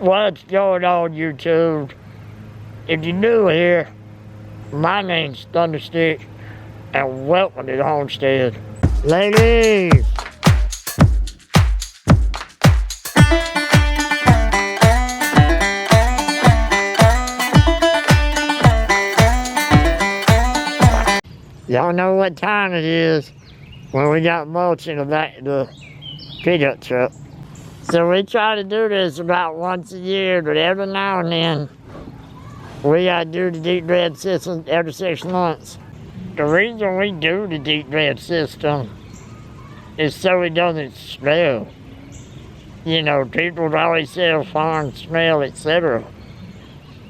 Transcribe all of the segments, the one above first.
What's going on, YouTube? If you're new here, my name's Thunderstick, and welcome to the Homestead. Ladies! Y'all know what time it is when we got mulch in the back of the pickup truck. So we try to do this about once a year, but every now and then we gotta do the deep bed system every 6 months. The reason we do the deep bed system is so it doesn't smell. You know, people always say farm smell, etc.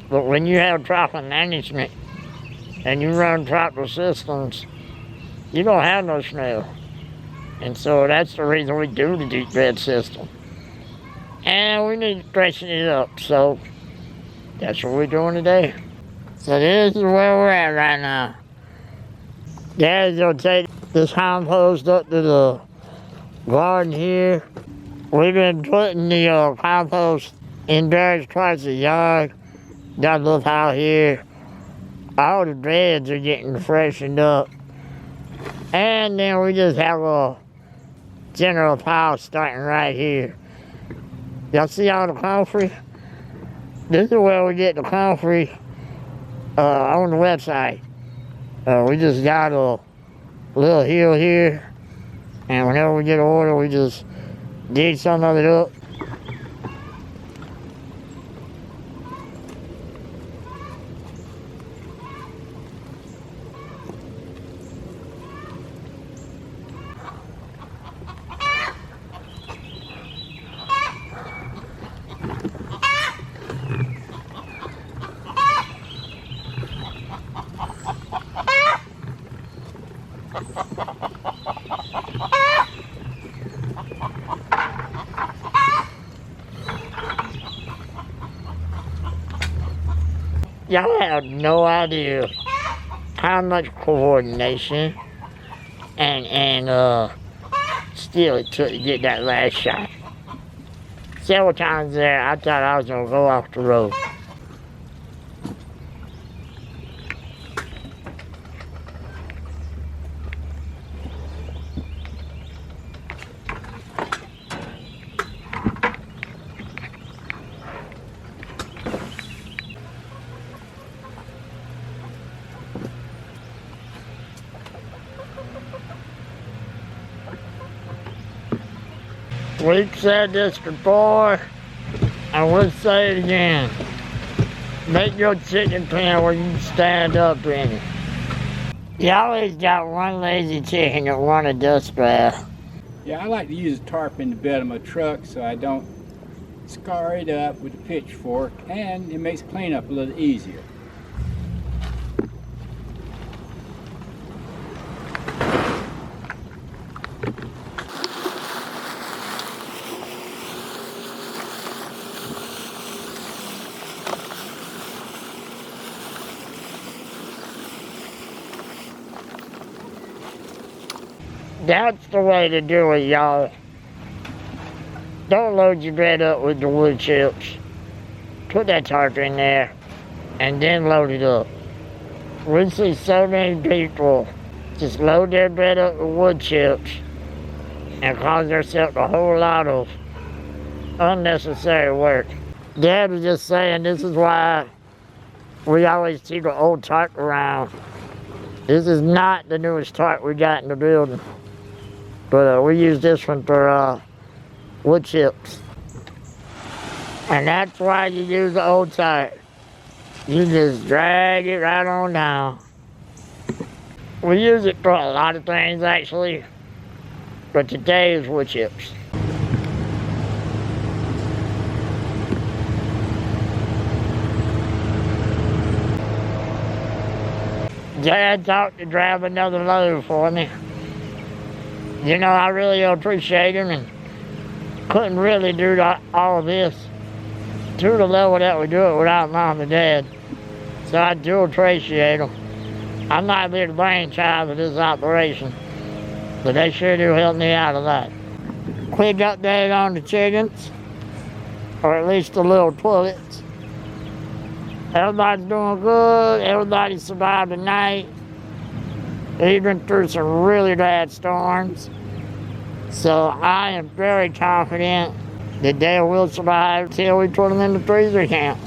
But when you have proper management and you run proper systems, you don't have no smell. And so that's the reason we do the deep bed system. And we need to freshen it up, so that's what we're doing today. So this is where we're at right now. Dad's gonna take this compost up to the garden here. We've been putting the compost in various parts of the yard. Got a little pile here. All the beds are getting freshened up. And then we just have a general pile starting right here. Y'all see all the comfrey? This is where we get the comfrey on the website. We just got a little hill here, and whenever we get an order, we just dig some of it up. Y'all have no idea how much coordination and skill it took to get that last shot. Several times there, I thought I was gonna go off the road. We've said this before, and we'll say it again. Make your chicken pen where you can stand up in it. You always got one lazy chicken that want a dust bath. Yeah, I like to use a tarp in the bed of my truck so I don't scar it up with a pitchfork, and it makes cleanup a little easier. That's the way to do it, y'all. Don't load your bed up with the wood chips. Put that tarp in there, and then load it up. We see so many people just load their bed up with wood chips and cause themselves a whole lot of unnecessary work. Dad was just saying this is why we always see the old tarp around. This is not the newest tarp we got in the building. But we use this one for wood chips. And that's why you use the old tarp. You just drag it right on down. We use it for a lot of things actually, but today is wood chips. Dad talked to grab another load for me. You know, I really appreciate him and couldn't really do all of this to the level that we do it without Mom and Dad. So I do appreciate them. I'm not the brainchild of this operation, but they sure do help me out a lot. Quick update on the chickens. or at least the little pullets. Everybody's doing good. Everybody survived the night, even through some really bad storms. So I am very confident that they will survive till we put them in the freezer camp.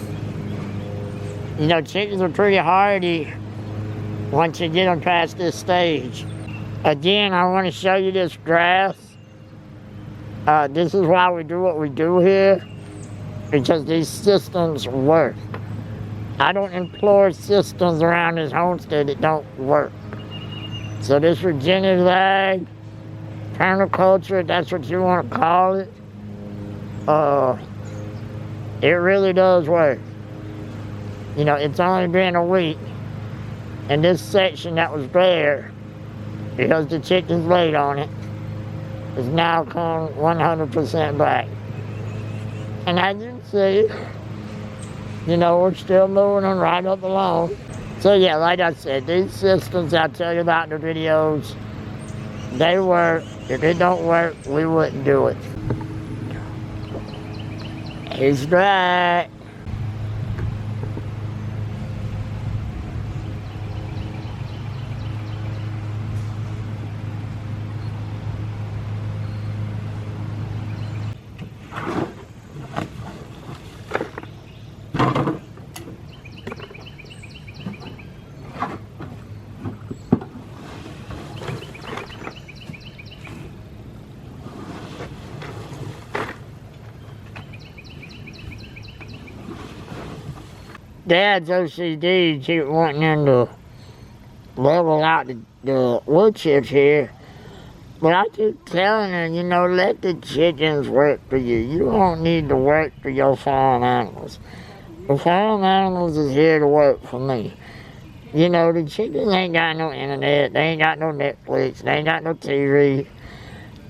You know, chickens are pretty hardy once you get them past this stage. Again, I want to show you this grass. This is why we do what we do here, because these systems work. I don't employ systems around this homestead that don't work. So this regenerative ag, permaculture, that's what you want to call it. It really does work. You know, it's only been a week, and this section that was bare, because the chickens laid on it, is now come 100% back. And as you can see, you know, we're still moving them right up along. So yeah, like I said, these systems I tell you about in the videos, they work. If it don't work, we wouldn't do it. He's back. Dad's OCD keep wanting them to level out the wood chips here. But I keep telling her, you know, let the chickens work for you. You don't need to work for your farm animals. The farm animals is here to work for me. You know, the chickens ain't got no internet. They ain't got no Netflix. They ain't got no TV.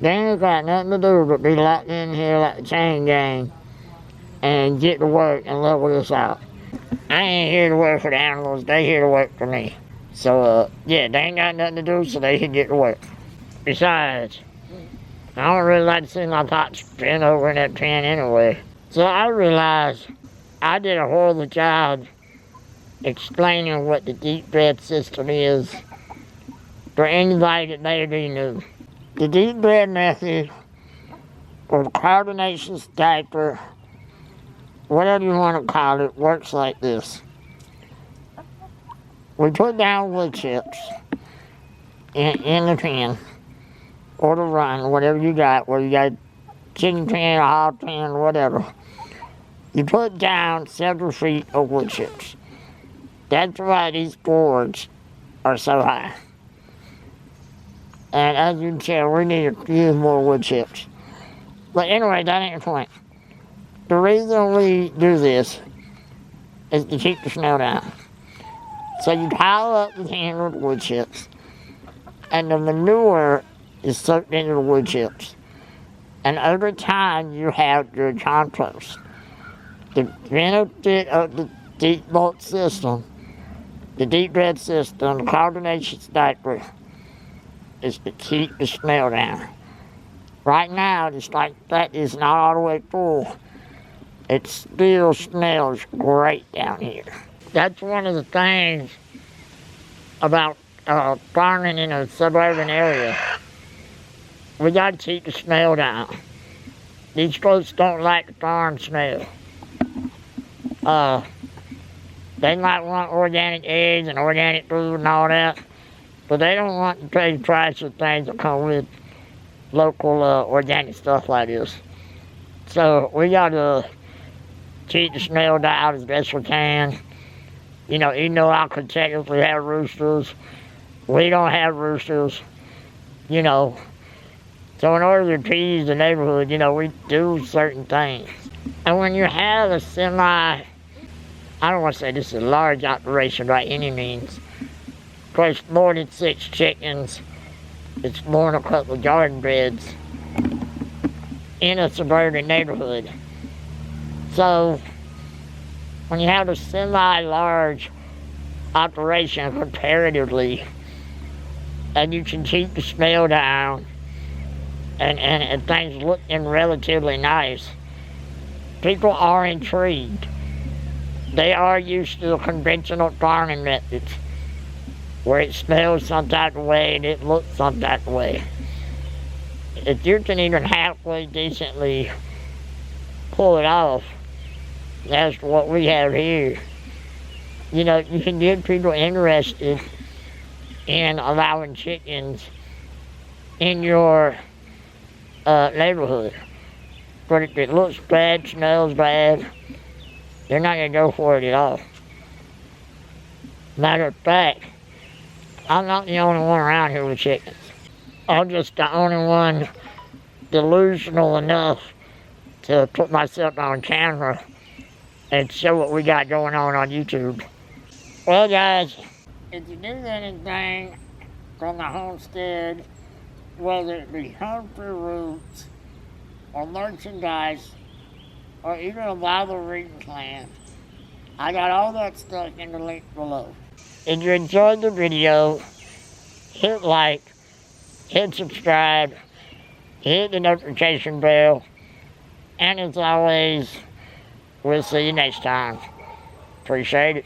They ain't got nothing to do but be locked in here like a chain gang and get to work and level this out. I ain't here to work for the animals, they here to work for me. So, yeah, they ain't got nothing to do, so they can get to work. Besides, I don't really like to see my pots spin over in that pen anyway. So I realized I did a horrible job explaining what the deep bred system is for anybody that may be new. The deep bred method, or the carbonation diaper, whatever you want to call it, works like this. We put down wood chips in the pen, or the run, whatever you got, whether you got a chicken pen, a hog pen, whatever. You put down several feet of wood chips. That's why these boards are so high. And as you can tell, we need to use more wood chips. But anyway, that ain't the point. The reason we do this is to keep the smell down. So you pile up the can with wood chips, and the manure is soaked into the wood chips. And over time, you have your compost. The benefit of the deep mulch system, the deep bed system, the carbonation diaper, is to keep the smell down. Right now, it's like that is not all the way full. It still smells great down here. That's one of the things about farming in a suburban area. We gotta keep the smell down. These folks don't like the farm smell. They might want organic eggs and organic food and all that, but they don't want to pay the price of things that come with local organic stuff like this. So we gotta keep the smell down as best we can. You know, even though I could technically have roosters, we don't have roosters, you know. So in order to appease the neighborhood, you know, we do certain things. And when you have a I don't want to say this is a large operation by any means. Of course, more than 6 chickens, it's more than a couple of garden beds in a suburban neighborhood. So, when you have a semi-large operation comparatively, and you can keep the smell down, and things looking relatively nice, people are intrigued. They are used to the conventional farming methods, where it smells some type of way and it looks some type of way. If you can even halfway decently pull it off, that's what we have here. You know, you can get people interested in allowing chickens in your neighborhood. But if it looks bad, smells bad, they're not going to go for it at all. Matter of fact, I'm not the only one around here with chickens. I'm just the only one delusional enough to put myself on camera and show what we got going on YouTube. Well, guys, if you need anything from the homestead, whether it be home for roots or merchandise or even a Bible reading plan, I got all that stuff in the link below. If you enjoyed the video, hit like, hit subscribe, hit the notification bell, and as always, we'll see you next time. Appreciate it.